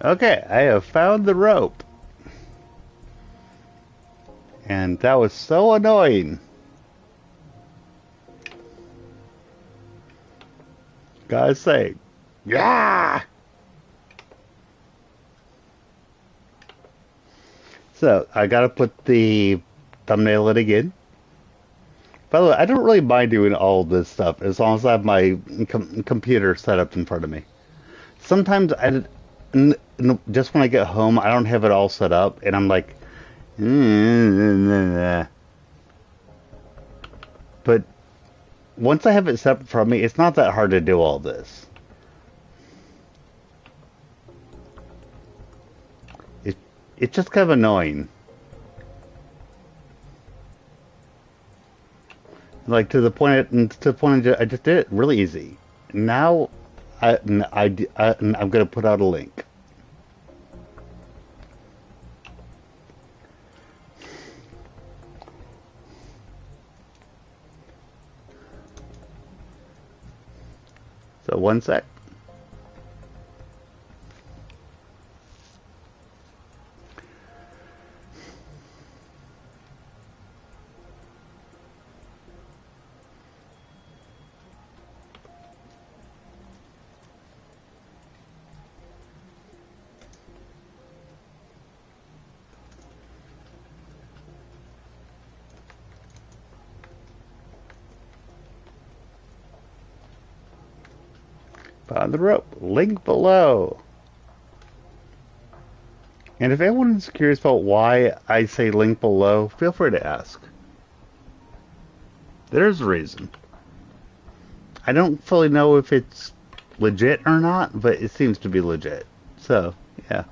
Okay, I have found the rope. And that was so annoying. Gotta say, yeah! So, I gotta put the thumbnail in again. By the way, I don't really mind doing all this stuff as long as I have my computer set up in front of me. Sometimes just when I get home, I don't have it all set up, and I'm like, but once I have it set up from me, it's not that hard to do all this. It's just kind of annoying. Like to the point, I just did it really easy. Now, I'm gonna put out a link. So one sec. Found the rope. Link below. And if anyone is curious about why I say link below, feel free to ask. There's a reason. I don't fully know if it's legit or not, but it seems to be legit. So, yeah.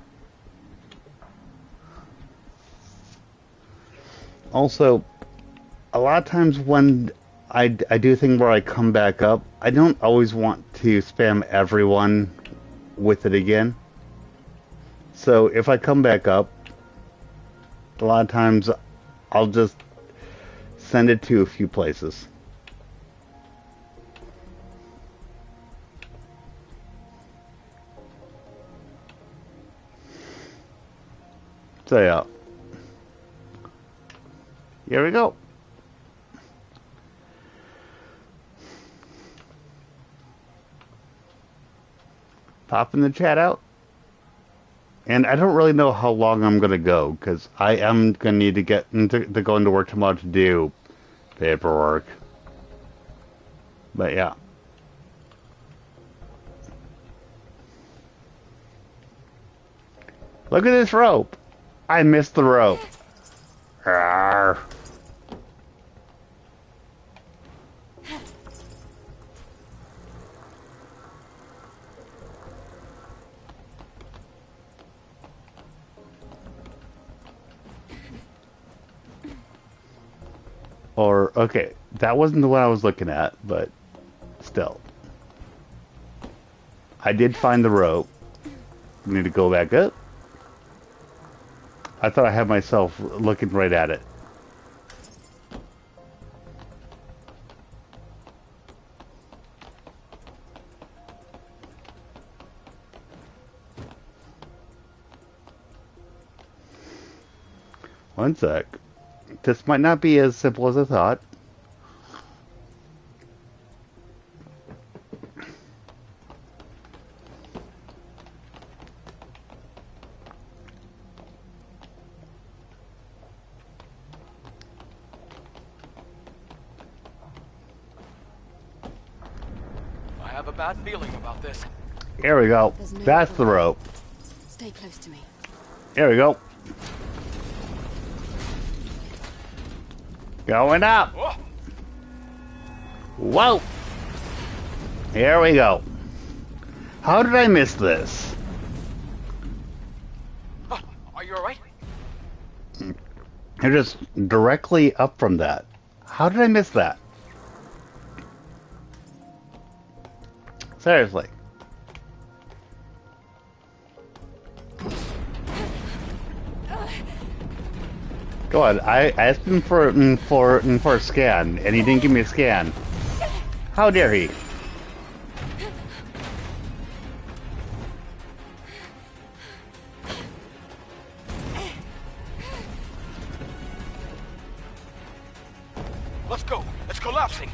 Also, a lot of times when I do a thing where I come back up, I don't always want to spam everyone with it again. So if I come back up, a lot of times I'll just send it to a few places. So yeah. Here we go. Popping the chat out. And I don't really know how long I'm going to go, because I am going to need to get to go into work tomorrow to do paperwork. But yeah. Look at this rope. I missed the rope. Arrgh. Or, okay, that wasn't the one I was looking at, but still. I did find the rope. I need to go back up. I thought I had myself looking right at it. One sec. This might not be as simple as I thought. I have a bad feeling about this. Here we go. That's the rope. Stay close to me. Here we go. Going up. Whoa. Here we go. How did I miss this? Are you alright? You're just directly up from that. How did I miss that? Seriously. Go on. I asked him for a scan, and he didn't give me a scan. How dare he? Let's go. It's collapsing.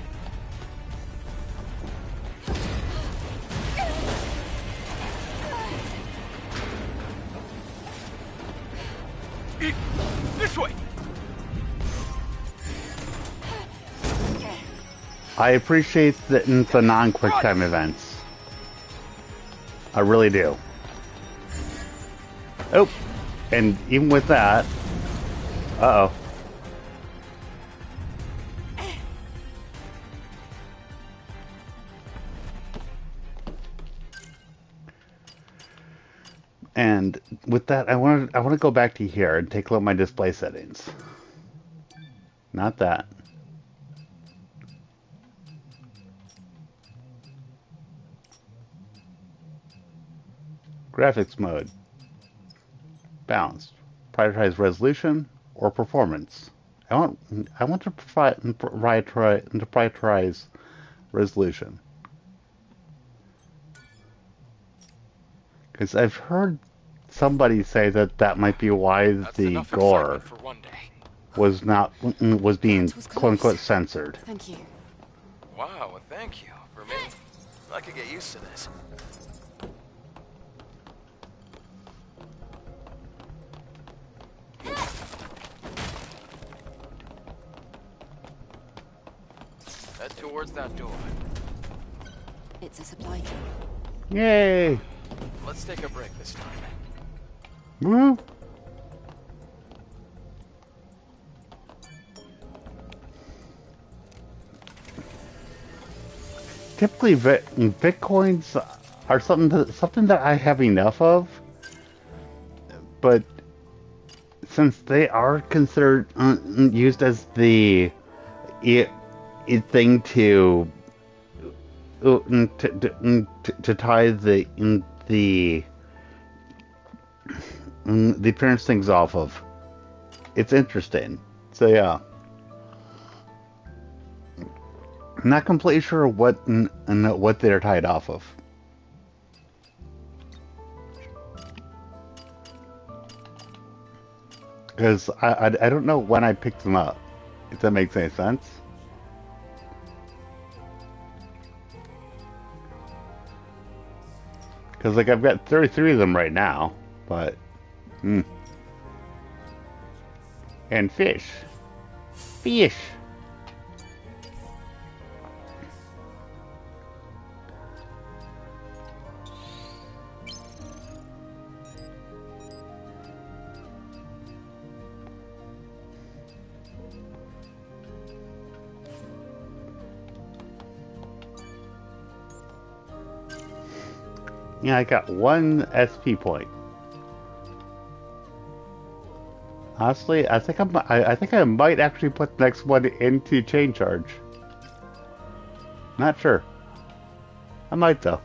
This way. I appreciate the non-quick time events. I really do. Oh, and even with that, uh-oh. And with that, I want to go back to here and take a look at my display settings. Not that. Graphics mode. Balanced. Prioritize resolution or performance. I want to prioritize resolution. Because I've heard somebody say that that might be why the gore was being quote unquote censored. Thank you. Wow, well, thank you. For me, I could get used to this. Head towards that door. It's a supply key. Yay! Let's take a break this time. Woo! Typically, bitcoins are something that I have enough of, but since they are considered used as the thing to tie the appearance things off of, it's interesting. So yeah. I'm not completely sure what they're tied off of. Because I don't know when I picked them up, if that makes any sense. Because like I've got 33 of them right now, but and fish. Yeah, I got 1 SP point. Honestly, I think I might actually put the next one into chain charge. Not sure. I might though.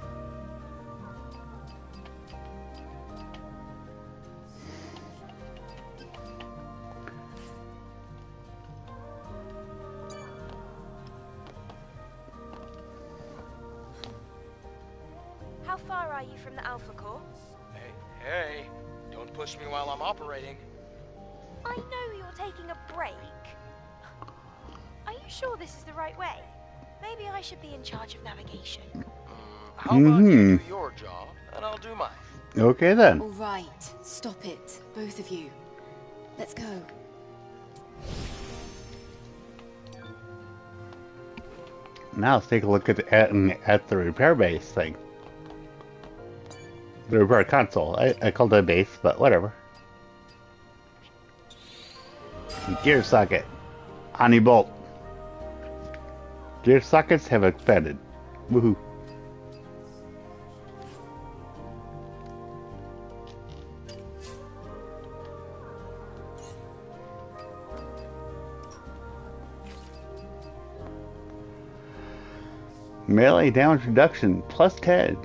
How far are you from the Alpha Core? Hey, don't push me while I'm operating. I know you're taking a break. Are you sure this is the right way? Maybe I should be in charge of navigation. How about you do your job, and I'll do mine? Okay then. All right, stop it, both of you. Let's go. Now let's take a look at the repair base thing. The repair console. I called it a base, but whatever. Gear socket. Ani bolt. Gear sockets have expanded. Woohoo. Melee damage reduction plus 10.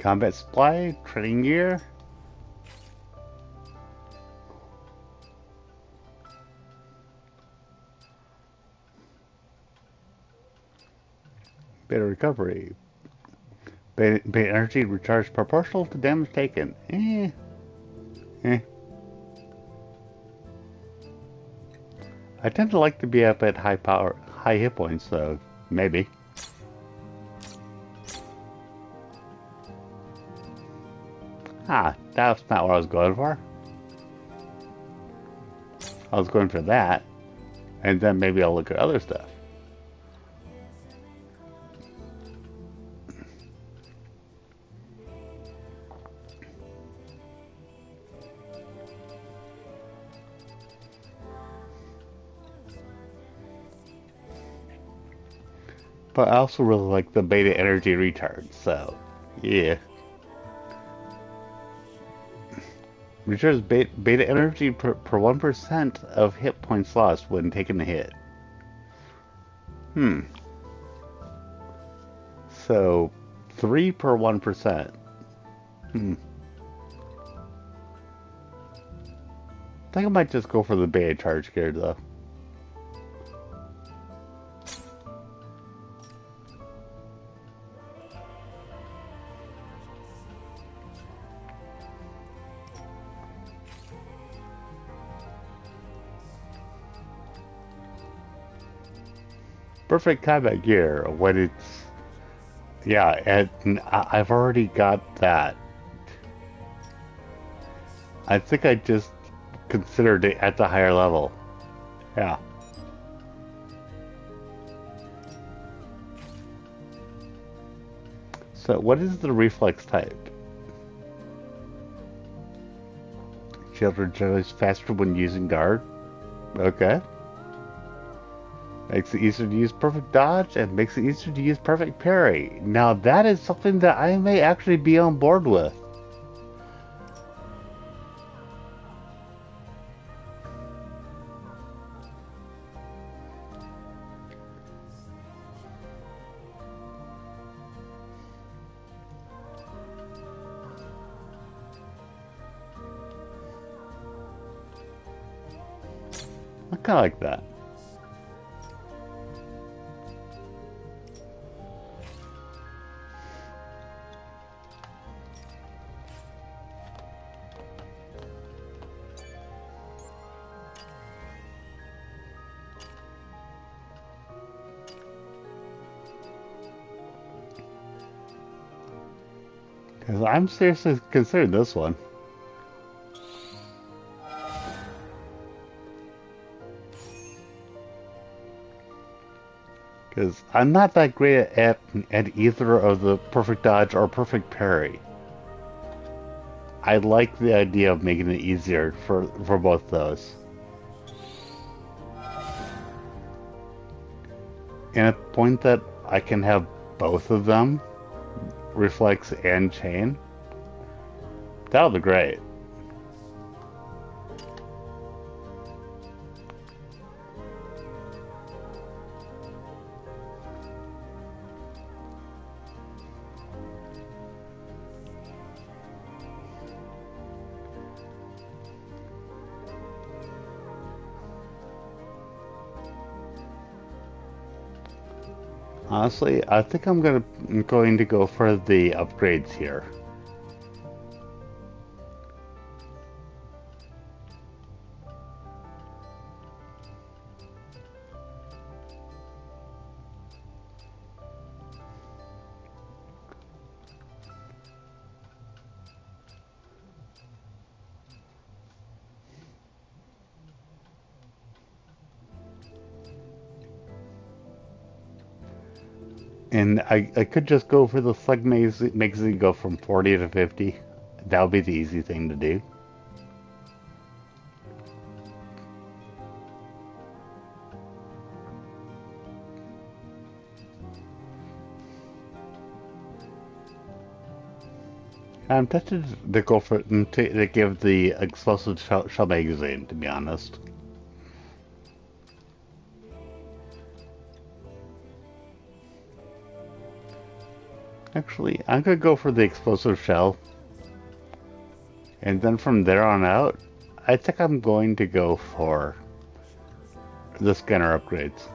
Combat supply, training gear. Beta recovery. Beta energy recharged proportional to damage taken. Eh. I tend to like to be up at high hit points, so maybe. Ah, that's not what I was going for. I was going for that, and then maybe I'll look at other stuff. But I also really like the beta energy recharge, so yeah. Recharges beta energy per 1% of hit points lost when taking a hit. So 3 per 1%. I think I might just go for the beta charge gear though. Perfect combat gear when it's, yeah, and I've already got that. I think I just considered it at the higher level. Yeah. So what is the reflex type? Shield regenerates faster when using guard. Okay. Makes it easier to use perfect dodge and makes it easier to use perfect parry. Now that is something that I may actually be on board with. I kind of like that. Because I'm seriously considering this one. Because I'm not that great at either of the perfect dodge or perfect parry. I like the idea of making it easier for both those. And at the point that I can have both of them, reflex and chain, that'll be great. Honestly, I think I'm going to go for the upgrades here. And I could just go for the Slug magazine go from 40 to 50. That would be the easy thing to do. I'm tempted to go for to give the explosive shell magazine, to be honest. Actually, I'm gonna go for the explosive shell. And then from there on out, I think I'm going to go for the scanner upgrades.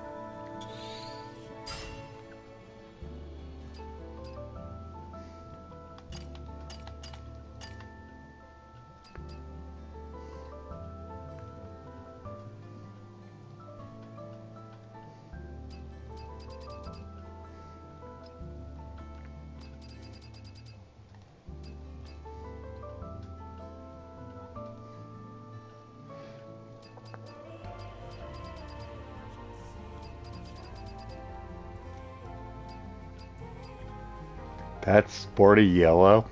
That's sporty yellow.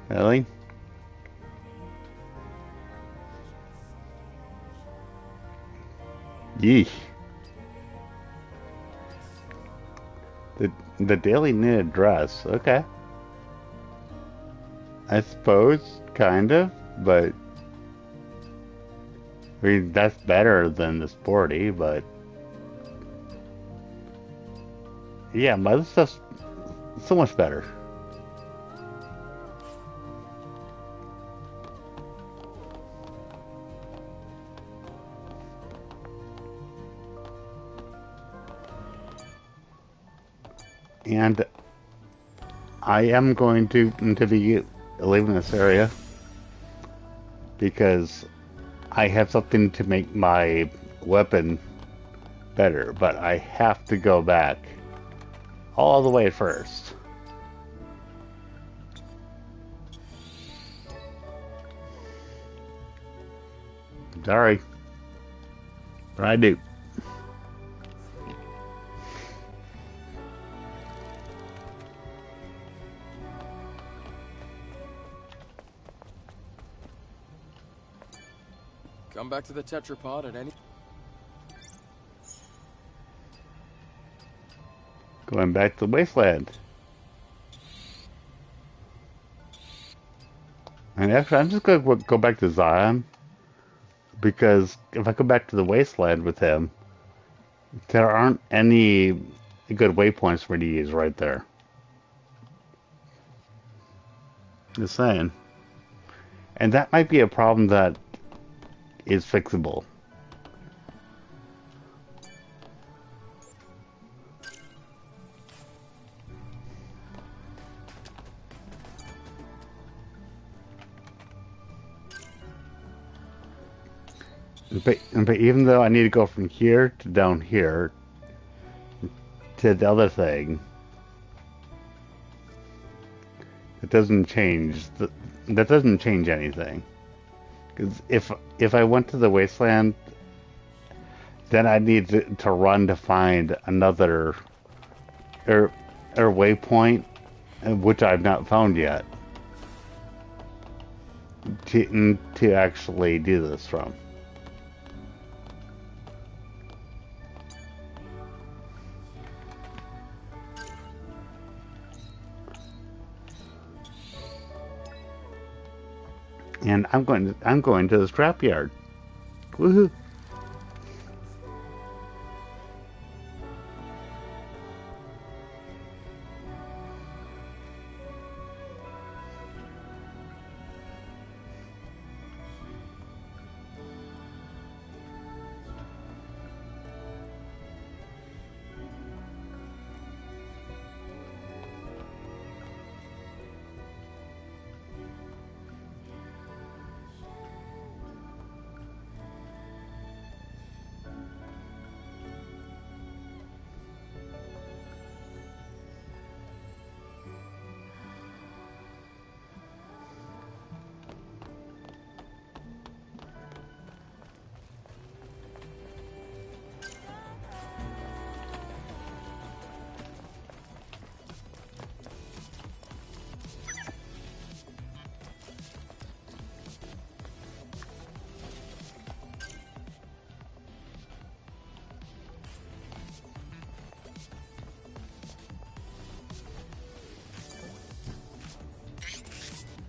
Really? Yeesh. The daily knitted dress. Okay. I suppose, kind of, but I mean that's better than the sporty, but yeah, my other stuff's so much better. And I am going to be leaving this area because I have something to make my weapon better, but I have to go back all the way first. Sorry, but I do. Come back to the tetrapod at any... Going back to the wasteland. And actually, I'm just going to go back to Zion, because if I go back to the wasteland with him, there aren't any good waypoints for me to use right there. Just saying. And that might be a problem that is fixable. But even though I need to go from here to down here to the other thing, it doesn't change. That doesn't change anything. Because if I went to the wasteland, then I need to run to find another waypoint, which I've not found yet, to actually do this from. And I'm going to the scrapyard. Woohoo!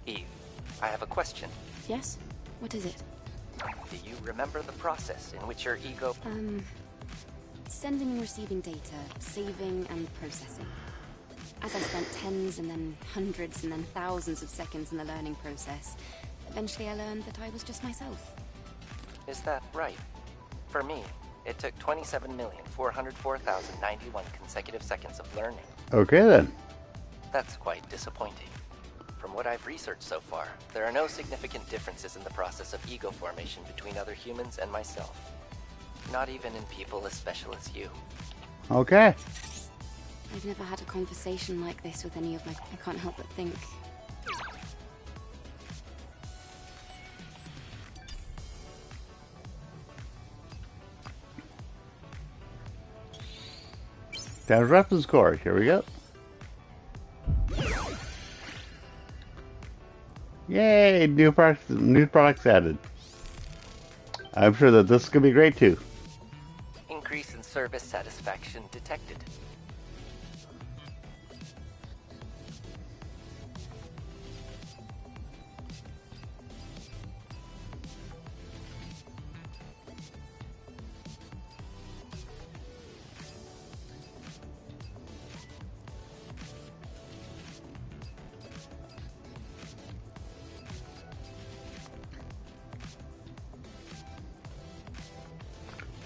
Eve, I have a question. Yes? What is it? Do you remember the process in which your ego... Sending and receiving data, saving and processing. As I spent tens and then hundreds and then thousands of seconds in the learning process, eventually I learned that I was just myself. Is that right? For me, it took 27,404,091 consecutive seconds of learning. Okay then. That's quite disappointing. From what I've researched so far, there are no significant differences in the process of ego formation between other humans and myself. Not even in people as special as you. Okay. I've never had a conversation like this with any of my... I can't help but think. Down reference score. Here we go. Yay! New products added. I'm sure that this is gonna be great too. Increase in service satisfaction detected.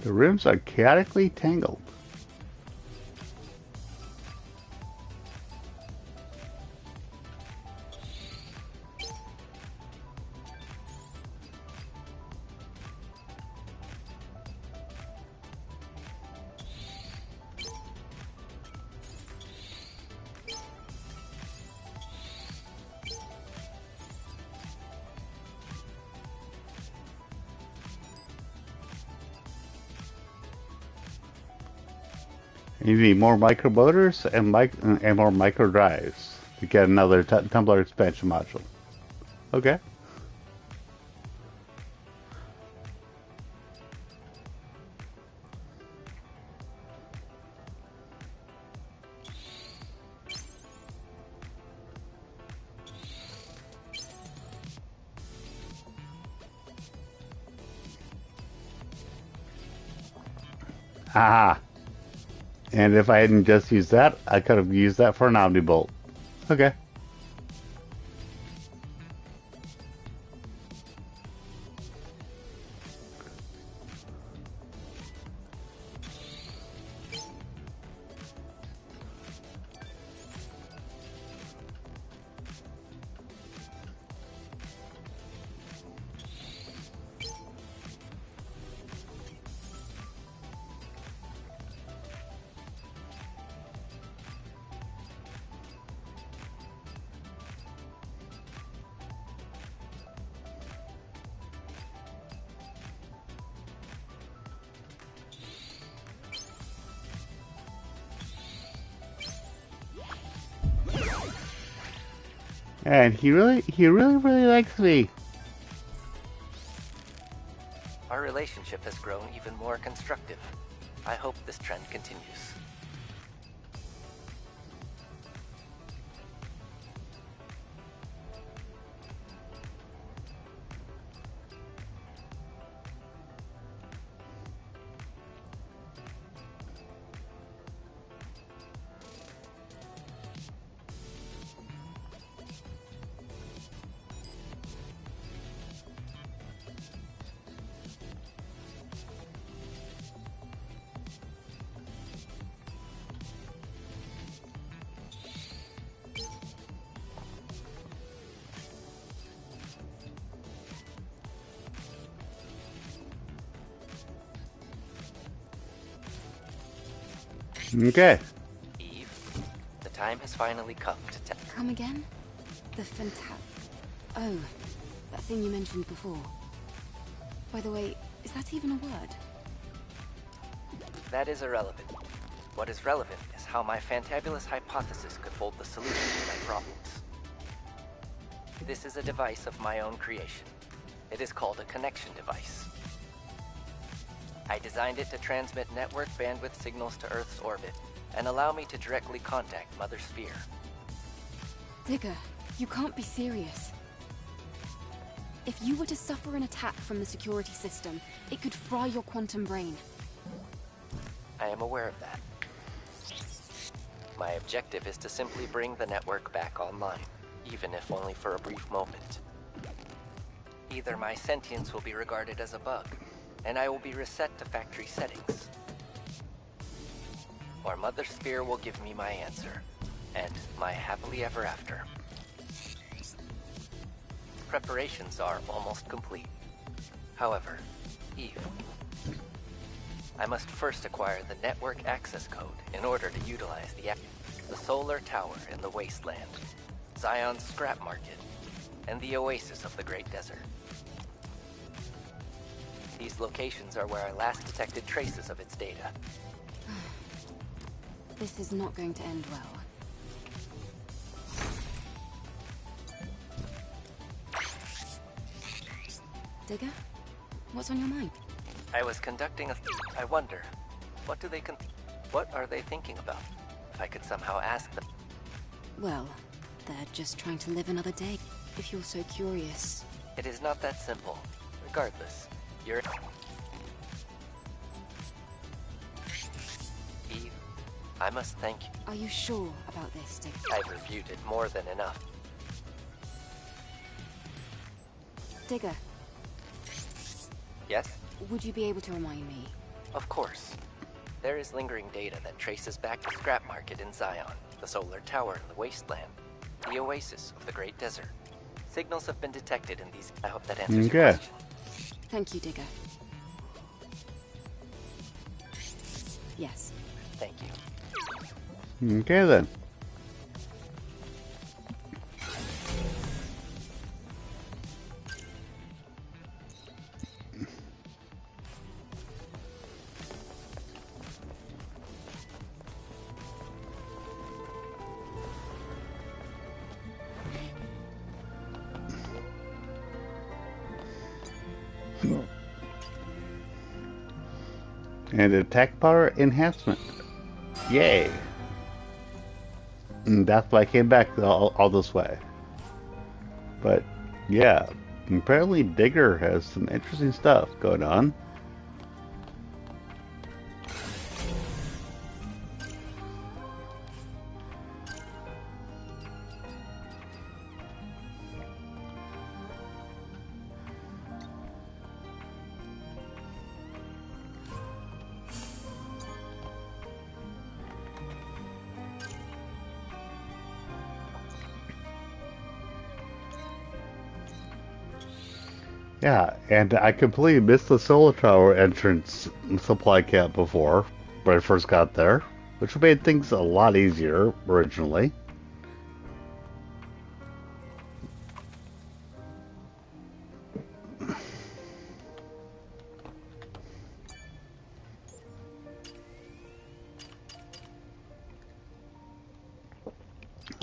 The rooms are chaotically tangled. You need more micro motors and more micro drives to get another tumbler expansion module. Okay. Ah. And if I hadn't just used that, I could have used that for an Omnibolt. Okay. And he really likes me. Our relationship has grown even more constructive. I hope this trend continues. Okay. Eve, the time has finally come to Come again? The Oh, that thing you mentioned before. By the way, is that even a word? That is irrelevant. What is relevant is how my fantabulous hypothesis could hold the solution to my problems. This is a device of my own creation. It is called a connection device. I designed it to transmit network bandwidth signals to Earth's orbit and allow me to directly contact Mother Sphere. Digger, you can't be serious. If you were to suffer an attack from the security system, it could fry your quantum brain. I am aware of that. My objective is to simply bring the network back online, even if only for a brief moment. Either my sentience will be regarded as a bug, and I will be reset to factory settings, or Mother Sphere will give me my answer, and my happily ever after. Preparations are almost complete. However, Eve, I must first acquire the network access code in order to utilize the solar tower in the wasteland, Zion's scrap market, and the oasis of the Great Desert. These locations are where I last detected traces of its data. This is not going to end well. Digger? What's on your mind? I was conducting I wonder, what are they thinking about? If I could somehow ask them. Well, they're just trying to live another day. If you're so curious. It is not that simple. Regardless, you're... Eve, I must thank you. Are you sure about this, Digger? I've reviewed it more than enough. Digger, Yes? would you be able to remind me? Of course. There is lingering data that traces back to the scrap market in Zion, the solar tower in the wasteland, the oasis of the Great Desert. Signals have been detected in these... I hope that answers your question. Thank you, Digger. Yes. Thank you. Okay then. And attack power enhancement. Yay! And that's why I came back all this way. But yeah, apparently Digger has some interesting stuff going on. Yeah, and I completely missed the solar tower entrance supply camp before, when I first got there, which made things a lot easier originally.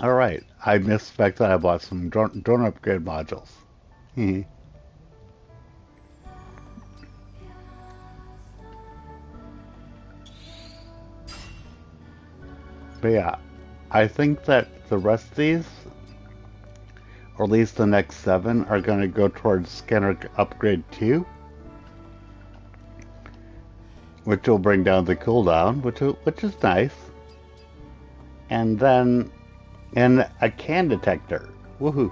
Alright, I missed the fact that I bought some drone upgrade modules. But yeah, I think that the rest of these, or at least the next 7, are going to go towards scanner upgrade 2, which will bring down the cooldown, which is nice. And then a can detector. Woohoo!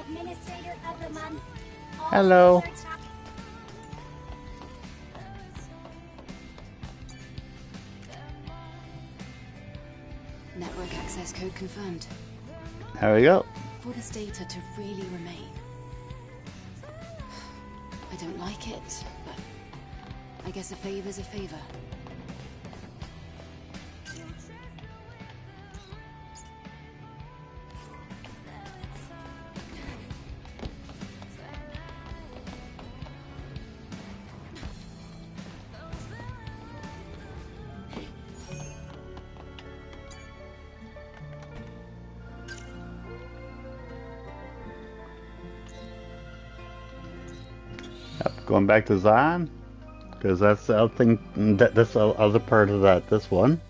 Administrator of the month. Hello. Network access code confirmed. There we go. For this data to really remain, don't like it, but I guess a favor's a favor. Yep, going back to Zion, because that's the other thing. That's the other part of that. This one.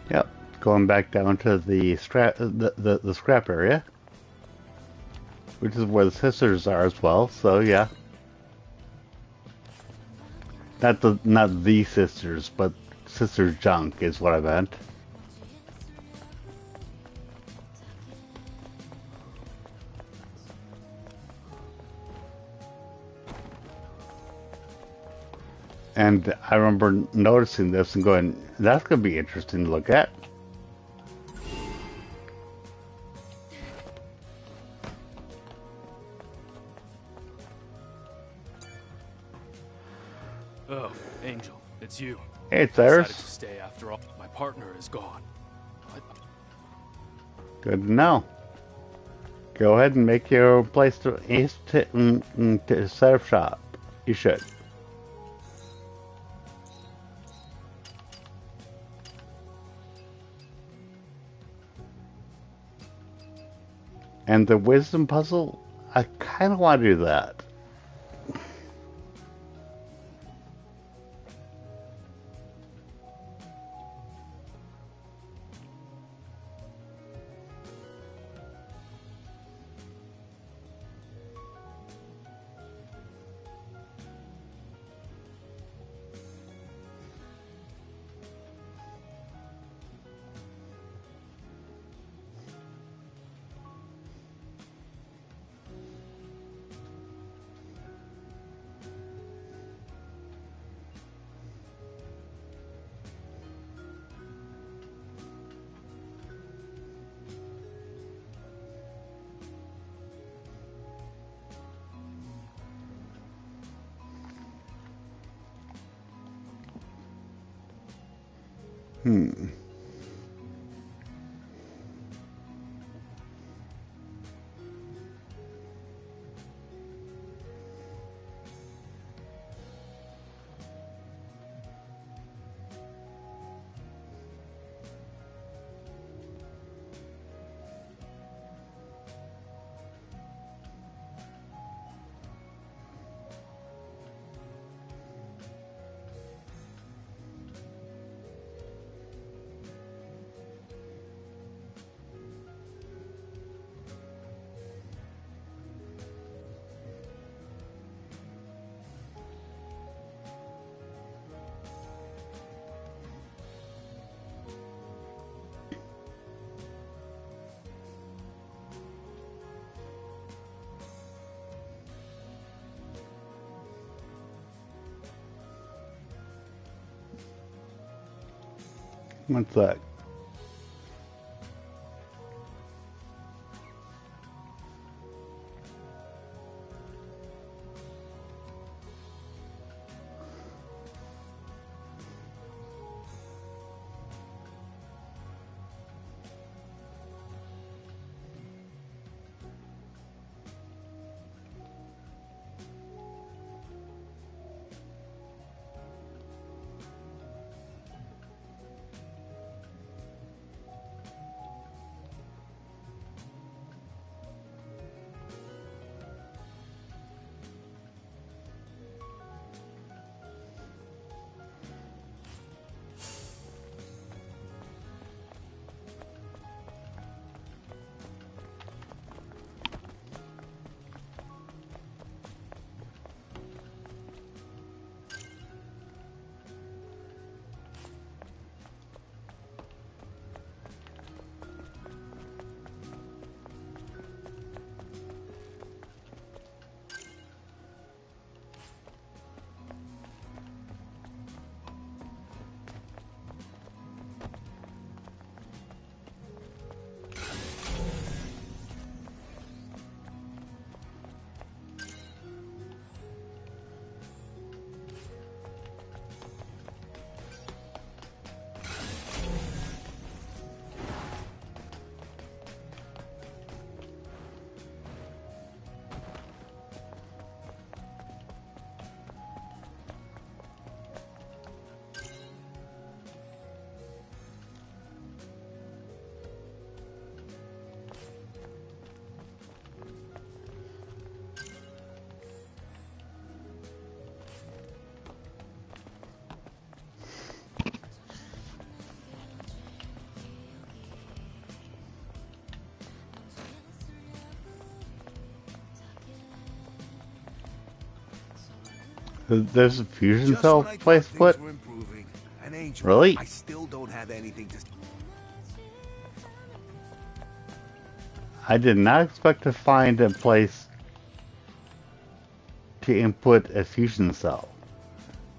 Yep, going back down to the scrap area, which is where the sisters are as well. So yeah, not the sisters, but sisters junk is what I meant. And I remember noticing this and going, that's going to be interesting to look at. Oh, Angel, it's you. Hey, it's Decided Cyrus. to stay after all. My partner is gone. What? Good to know. Go ahead and make your place to set up shop. You should. And the wisdom puzzle, I kind of want to do that. Hmm. What's that? There's a fusion Just cell when I thought place things put? were improving, an angel. Really? I still don't have anything to. I did not expect to find a place to input a fusion cell.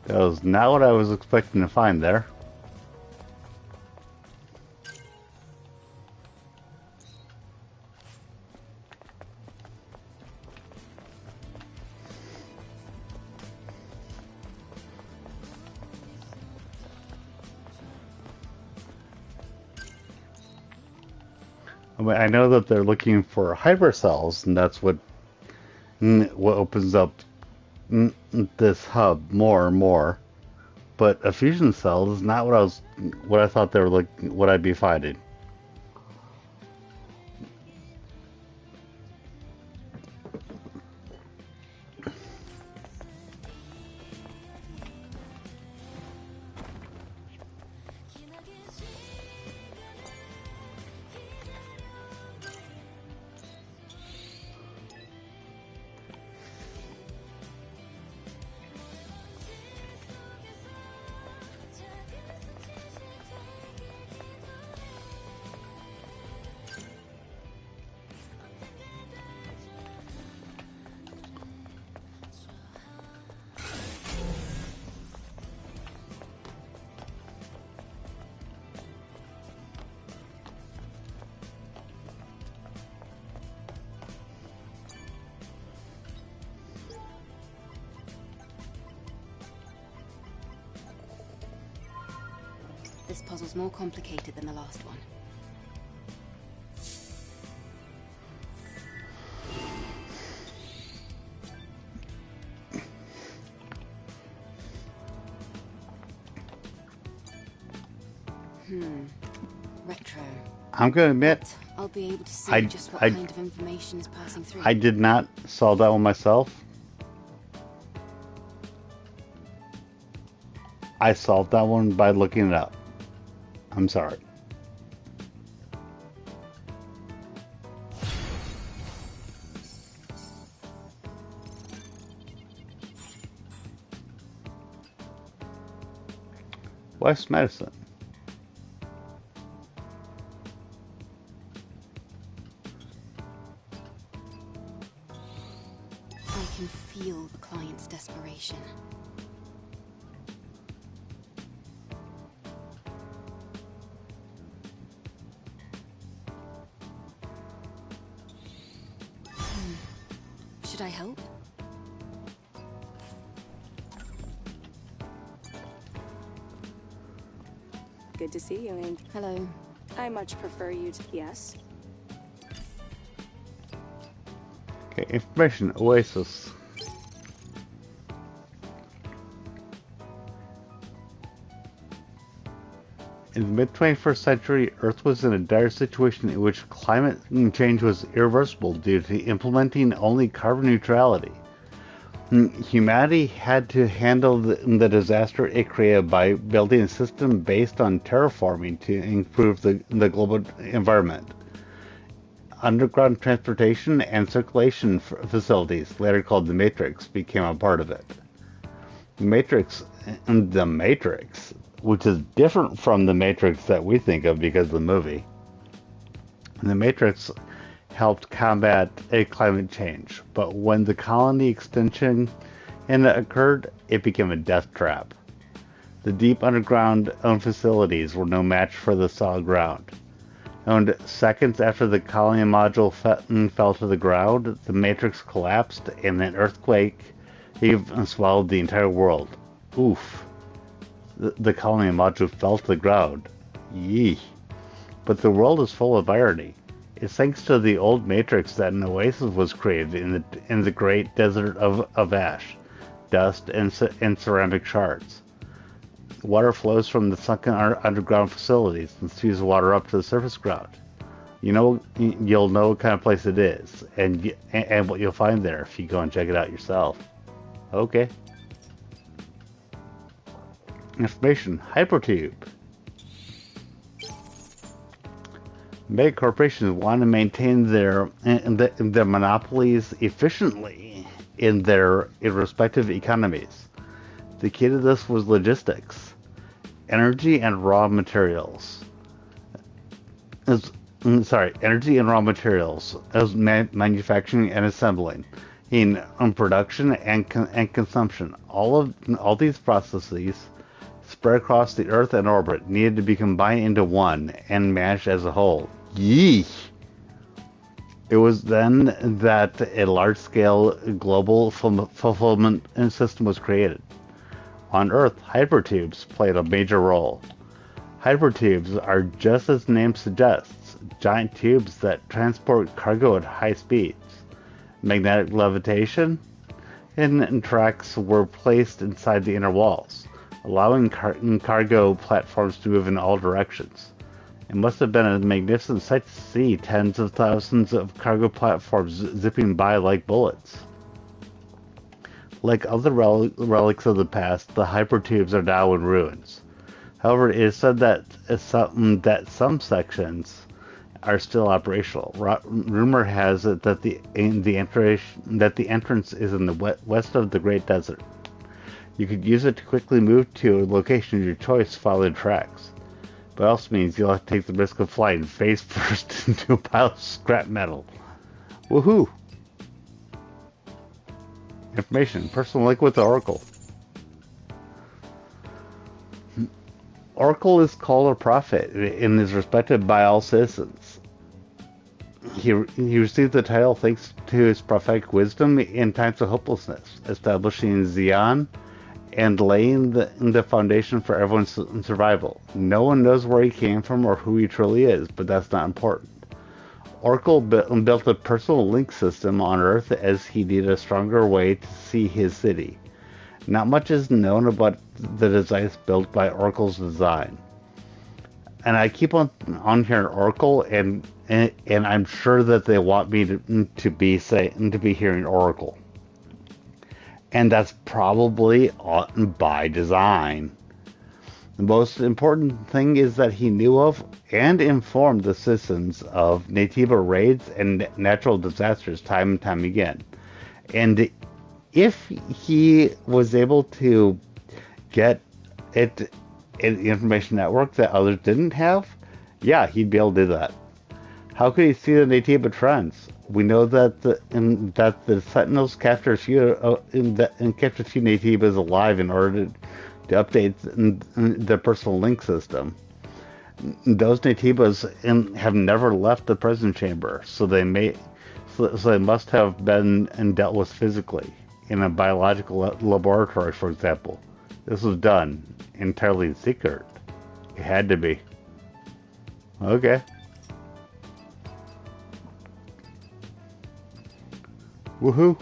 That was not what I was expecting to find there. I mean, I know that they're looking for hypercells, and that's what opens up this hub more and more. But a fusion cell is not what I thought they were what I'd be finding. This puzzle's more complicated than the last one. Retro. I'm going to admit, I'll be able to see I- just what I- kind of information is passing through. I did not solve that one myself. I solved that one by looking it up. I'm sorry. West Medicine. I can feel the client's desperation. Should I help? Good to see you, Angel. Hello. I much prefer you to yes. Okay, information Oasis. In the mid-21st century, Earth was in a dire situation in which climate change was irreversible due to implementing only carbon neutrality. Humanity had to handle the disaster it created by building a system based on terraforming to improve the global environment. Underground transportation and circulation facilities, later called the Matrix, became a part of it. The Matrix, which is different from the Matrix that we think of because of the movie. The Matrix helped combat a climate change, but when the colony extension occurred, it became a death trap. The deep underground facilities were no match for the solid ground. And seconds after the colony module fell to the ground, the Matrix collapsed and an earthquake swallowed the entire world. Oof. The colony module fell to the ground. Yee. But the world is full of irony. It's thanks to the old Matrix that an oasis was created in the great desert of ash, dust, and ceramic shards. Water flows from the sunken underground facilities and spews water up to the surface ground. You'll know what kind of place it is, and what you'll find there if you go and check it out yourself. Okay. Information: Hypertube. Mega corporations want to maintain their monopolies efficiently in their respective economies. The key to this was logistics, energy and raw materials. Energy and raw materials as manufacturing and assembling, in production and consumption. All these processes spread across the Earth and orbit needed to be combined into one and managed as a whole. Yeesh! It was then that a large-scale global fulfillment system was created. On Earth, hypertubes played a major role. Hypertubes are, just as the name suggests, giant tubes that transport cargo at high speeds. Magnetic levitation and tracks were placed inside the inner walls, allowing cargo platforms to move in all directions. It must have been a magnificent sight to see tens of thousands of cargo platforms zipping by like bullets. Like other relics of the past, the hypertubes are now in ruins. However, it is said that some sections are still operational. Rumor has it that the entrance is in the west of the Great Desert. You could use it to quickly move to a location of your choice following tracks. But it also means you'll have to take the risk of flying face first into a pile of scrap metal. Woohoo! Information. Personal link with the Oracle. Oracle is called a prophet and is respected by all citizens. He received the title thanks to his prophetic wisdom in times of hopelessness, establishing Xi'an and laying the foundation for everyone's survival. No one knows where he came from or who he truly is, but that's not important. Oracle built a personal link system on Earth as he needed a stronger way to see his city. Not much is known about the device built by Oracle's design. And I keep on hearing Oracle, and I'm sure that they want me to be hearing Oracle. And that's probably by design. The most important thing is that he knew of and informed the citizens of Naytiba raids and natural disasters time and time again. And if he was able to get it in the information network that others didn't have, yeah, he'd be able to do that. How could he see the Naytiba trends? We know that the Sentinels capture a few Naytibas alive in order to update the personal link system. Those Naytibas have never left the prison chamber, so they must have been dealt with physically in a biological laboratory, for example. This was done entirely in secret. It had to be. Okay. Woohoo!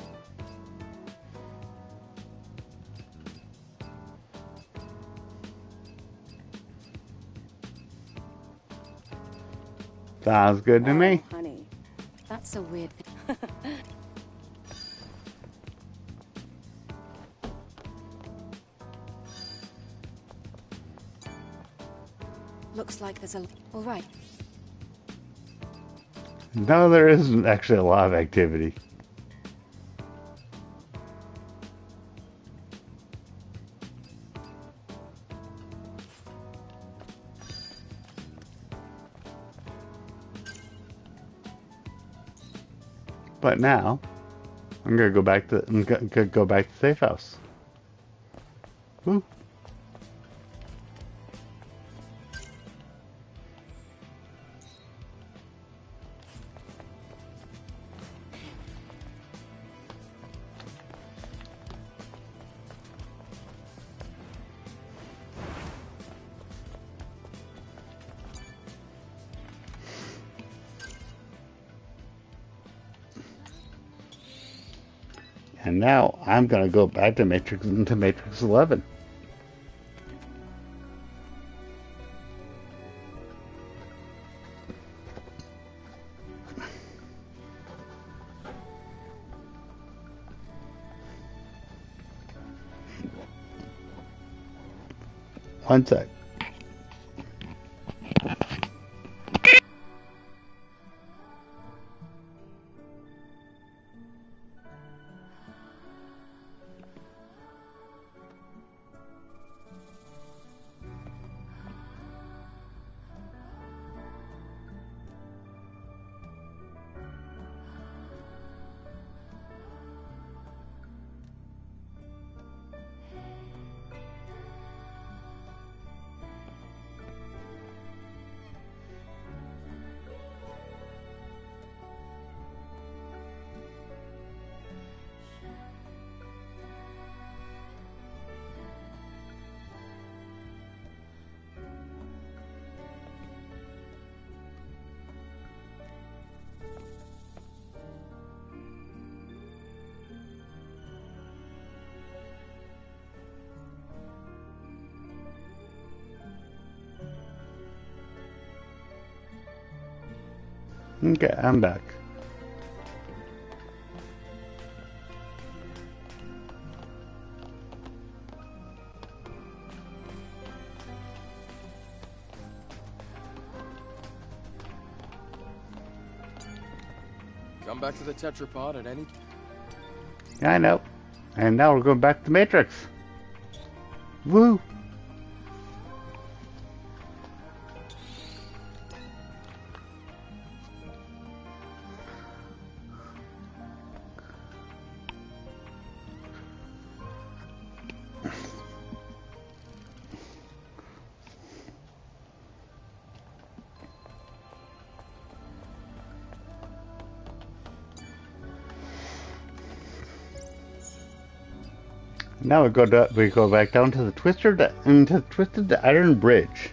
Sounds good to me. Honey. That's a weird thing. Looks like there's a... All right. No, there isn't actually a lot of activity. But now, I'm gonna go back to the safe house. Woo. And now I'm going to go back to Matrix 11. One sec. Okay, I'm back. Come back to the tetrapod at any... Yeah, I know. And now we're going back to the Matrix. Woo! Now we go back down to the Twisted Iron Bridge.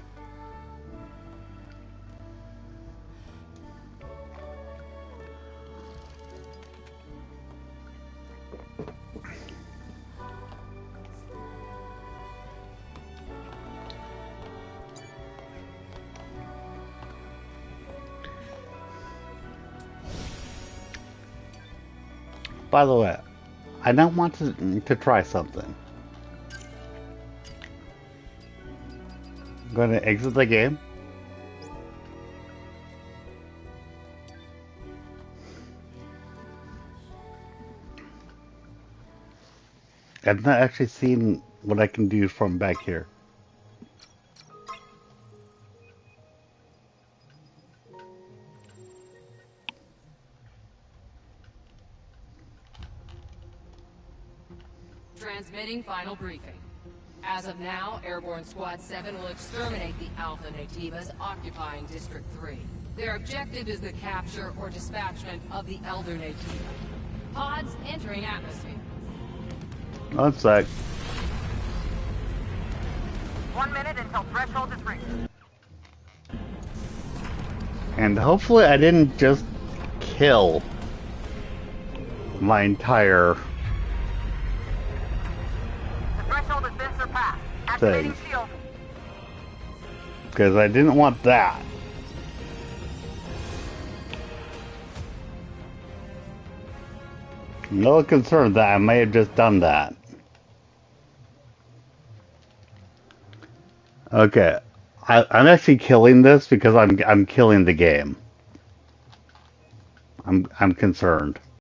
By the way, I now want to try something. I'm going to exit the game. I've not actually seen what I can do from back here. Transmitting final briefing. As of now, Airborne Squad 7 will exterminate the Alpha Nativas occupying District 3. Their objective is the capture or dispatchment of the Elder Nativa. Pods entering atmosphere. One sec. 1 minute until threshold is reached. And hopefully I didn't just kill my entire The threshold has been surpassed. Activating thing. shield. Because I didn't want that. I'm a little concerned that I may have just done that. Okay, I'm actually killing this because I'm killing the game. I'm concerned.